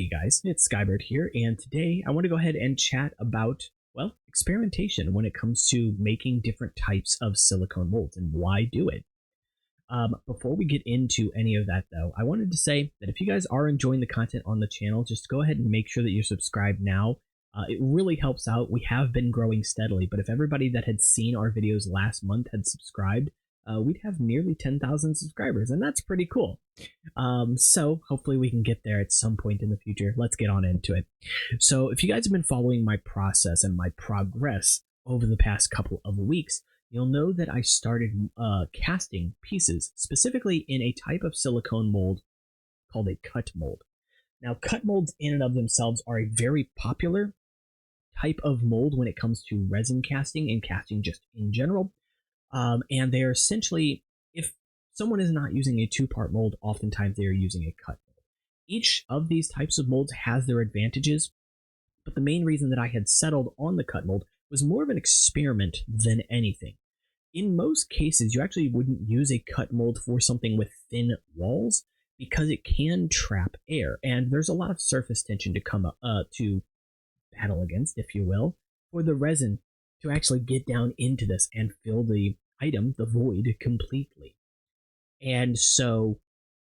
Hey guys, it's Skybird here, and today I want to go ahead and chat about, well, experimentation when it comes to making different types of silicone molds and why do it. Before we get into any of that though, I wanted to say that if you guys are enjoying the content on the channel, just go ahead and make sure that you're subscribed now. It really helps out. We have been growing steadily, but if everybody that had seen our videos last month had subscribed, we'd have nearly 10,000 subscribers, and that's pretty cool. So hopefully we can get there at some point in the future. Let's get on into it. So if you guys have been following my process and my progress over the past couple of weeks, you'll know that I started casting pieces specifically in a type of silicone mold called a cut mold. Now, cut molds in and of themselves are a very popular type of mold when it comes to resin casting and casting just in general. And they are essentially, if someone is not using a two-part mold, oftentimes they are using a cut mold. Each of these types of molds has their advantages, but the main reason that I had settled on the cut mold was more of an experiment than anything. In most cases, you actually wouldn't use a cut mold for something with thin walls because it can trap air, and there's a lot of surface tension to come to battle against, if you will, for the resin to actually get down into this and fill the item, the void, completely. And so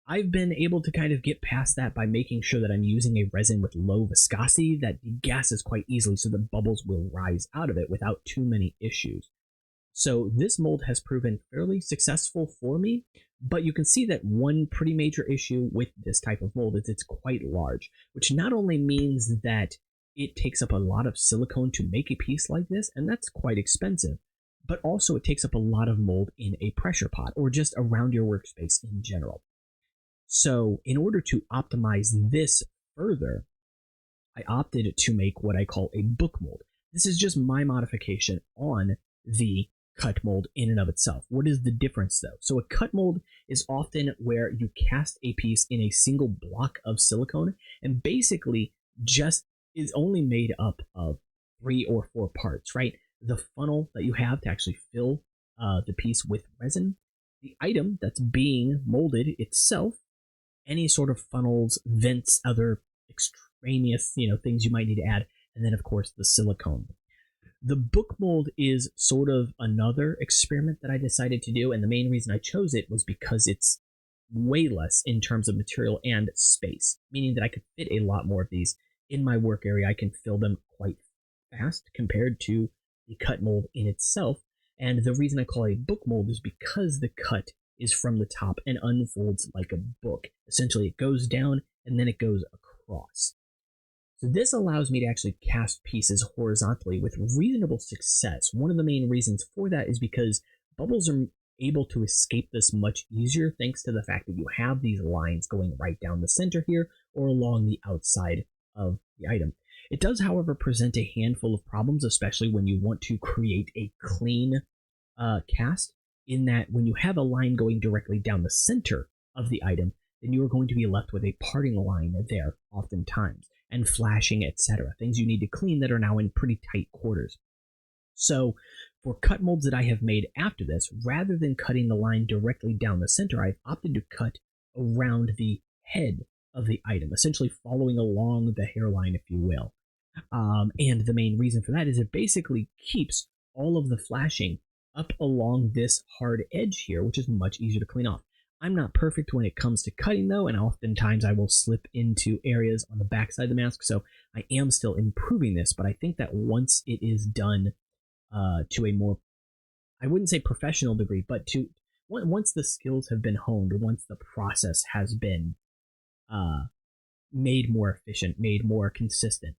I've been able to kind of get past that by making sure that I'm using a resin with low viscosity that degasses quite easily so the bubbles will rise out of it without too many issues. So this mold has proven fairly successful for me, but you can see that one pretty major issue with this type of mold is it's quite large, which not only means that it takes up a lot of silicone to make a piece like this, and that's quite expensive, but also it takes up a lot of mold in a pressure pot or just around your workspace in general. So in order to optimize this further, I opted to make what I call a book mold. This is just my modification on the cut mold in and of itself. What is the difference though? So a cut mold is often where you cast a piece in a single block of silicone and basically just is only made up of 3 or 4 parts, right? The funnel that you have to actually fill the piece with resin, the item that's being molded itself, any sort of funnels, vents, other extraneous, things you might need to add, and then of course the silicone. The book mold is sort of another experiment that I decided to do, and the main reason I chose it was because it's way less in terms of material and space, meaning that I could fit a lot more of these in my work area. I can fill them quite fast compared to the cut mold in itself. And the reason I call it a book mold is because the cut is from the top and unfolds like a book. Essentially, it goes down and then it goes across. So this allows me to actually cast pieces horizontally with reasonable success. One of the main reasons for that is because bubbles are able to escape this much easier thanks to the fact that you have these lines going right down the center here or along the outside of the item. It does, however, present a handful of problems, especially when you want to create a clean cast, in that when you have a line going directly down the center of the item, then you are going to be left with a parting line there oftentimes, and flashing, etc. Things you need to clean that are now in pretty tight quarters. So for cut molds that I have made after this, rather than cutting the line directly down the center, I've opted to cut around the head of the item, essentially following along the hairline, if you will. And the main reason for that is it basically keeps all of the flashing up along this hard edge here, which is much easier to clean off. I'm not perfect when it comes to cutting though, and oftentimes I will slip into areas on the backside of the mask, so I am still improving this, but I think that once it is done to a more, I wouldn't say professional degree, but once the skills have been honed, once the process has been made more efficient, made more consistent,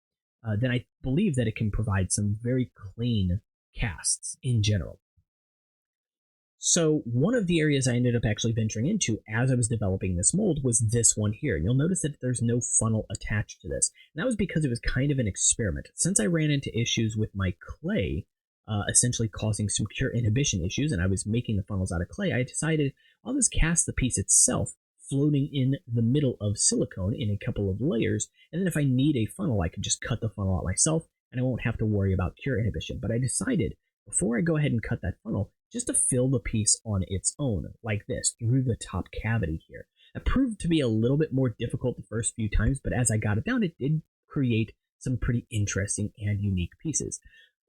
then I believe that it can provide some very clean casts in general. So one of the areas I ended up actually venturing into as I was developing this mold was this one here. And you'll notice that there's no funnel attached to this. And that was because it was kind of an experiment. Since I ran into issues with my clay, essentially causing some cure inhibition issues, and I was making the funnels out of clay, I decided I'll just cast the piece itself floating in the middle of silicone in a couple of layers, and then if I need a funnel, I can just cut the funnel out myself, and I won't have to worry about cure inhibition. But I decided, before I go ahead and cut that funnel, just to fill the piece on its own, like this, through the top cavity here. It proved to be a little bit more difficult the first few times, but as I got it down, it did create some pretty interesting and unique pieces.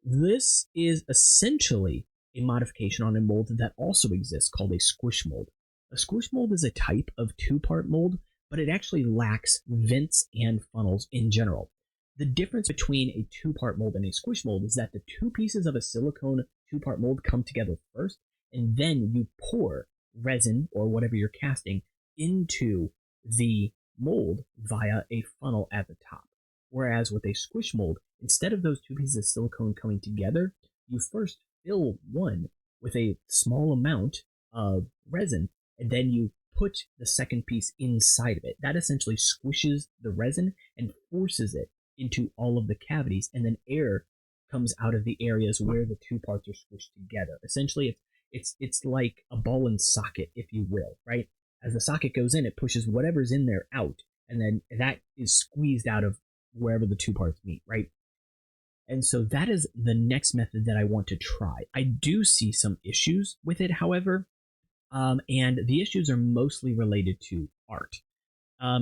This is essentially a modification on a mold that also exists called a squish mold. A squish mold is a type of two-part mold, but it actually lacks vents and funnels in general. The difference between a two-part mold and a squish mold is that the two pieces of a silicone two-part mold come together first, and then you pour resin or whatever you're casting into the mold via a funnel at the top. Whereas with a squish mold, instead of those two pieces of silicone coming together, you first fill one with a small amount of resin, and then you put the second piece inside of it. That essentially squishes the resin and forces it into all of the cavities, and then air comes out of the areas where the two parts are squished together. Essentially, it's like a ball and socket, if you will, right? As the socket goes in, it pushes whatever's in there out, and then that is squeezed out of wherever the two parts meet, right? And so that is the next method that I want to try. I do see some issues with it, however, and the issues are mostly related to art.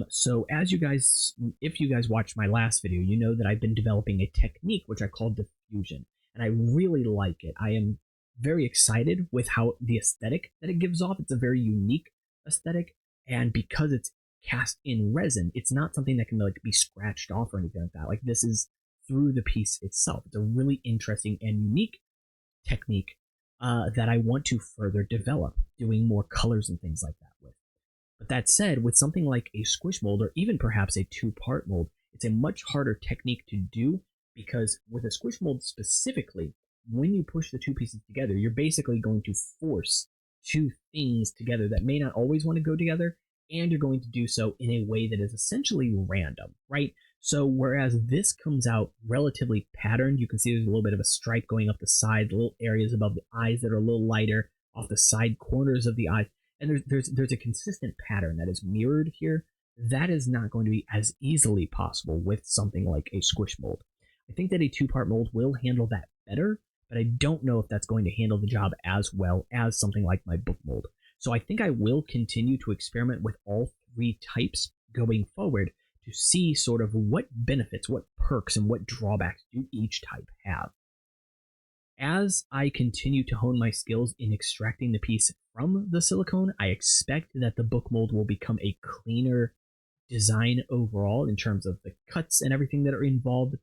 So as you guys, if you guys watched my last video, you know that I've been developing a technique which I call diffusion, and I really like it. I am very excited with how the aesthetic that it gives off. It's a very unique aesthetic, and because it's cast in resin, it's not something that can like be scratched off or anything like that. Like this is through the piece itself. It's a really interesting and unique technique that I want to further develop, doing more colors and things like that with. But that said, with something like a squish mold or even perhaps a two-part mold, it's a much harder technique to do because with a squish mold specifically, when you push the two pieces together, you're basically going to force two things together that may not always want to go together, and you're going to do so in a way that is essentially random, right? So whereas this comes out relatively patterned, you can see there's a little bit of a stripe going up the side, little areas above the eyes that are a little lighter, off the side corners of the eyes, and there's a consistent pattern that is mirrored here. That is not going to be as easily possible with something like a squish mold. I think that a two-part mold will handle that better, but I don't know if that's going to handle the job as well as something like my book mold. So I think I will continue to experiment with all three types going forward to see sort of what benefits, what perks, and what drawbacks do each type have. As I continue to hone my skills in extracting the piece from the silicone, I expect that the book mold will become a cleaner design overall in terms of the cuts and everything that are involved.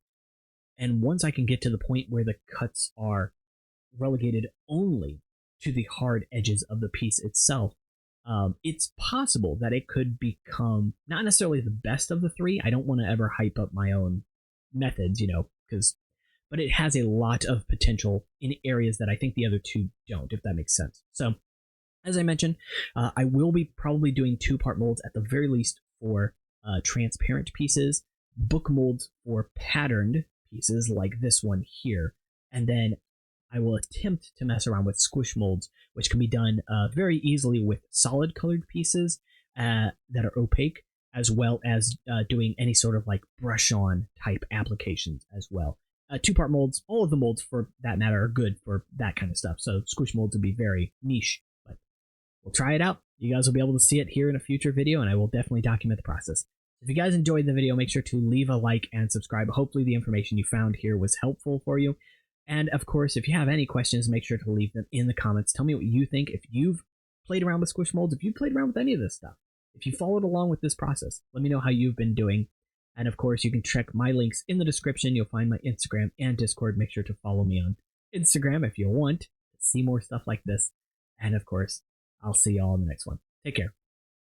And once I can get to the point where the cuts are relegated only to the hard edges of the piece itself, it's possible that it could become not necessarily the best of the three. I don't want to ever hype up my own methods, but it has a lot of potential in areas that I think the other two don't, if that makes sense. So, as I mentioned, I will be probably doing two-part molds at the very least for transparent pieces, book molds for patterned pieces like this one here, and then I will attempt to mess around with squish molds, which can be done very easily with solid colored pieces that are opaque, as well as doing any sort of like brush-on type applications as well. Two-part molds, all of the molds for that matter are good for that kind of stuff. So squish molds would be very niche, but we'll try it out. You guys will be able to see it here in a future video, and I will definitely document the process. If you guys enjoyed the video, make sure to leave a like and subscribe. Hopefully the information you found here was helpful for you. And of course, if you have any questions, make sure to leave them in the comments. Tell me what you think. If you've played around with squish molds, if you've played around with any of this stuff, if you followed along with this process, let me know how you've been doing. And of course, you can check my links in the description. You'll find my Instagram and Discord. Make sure to follow me on Instagram if you want to see more stuff like this. And of course, I'll see y'all in the next one. Take care.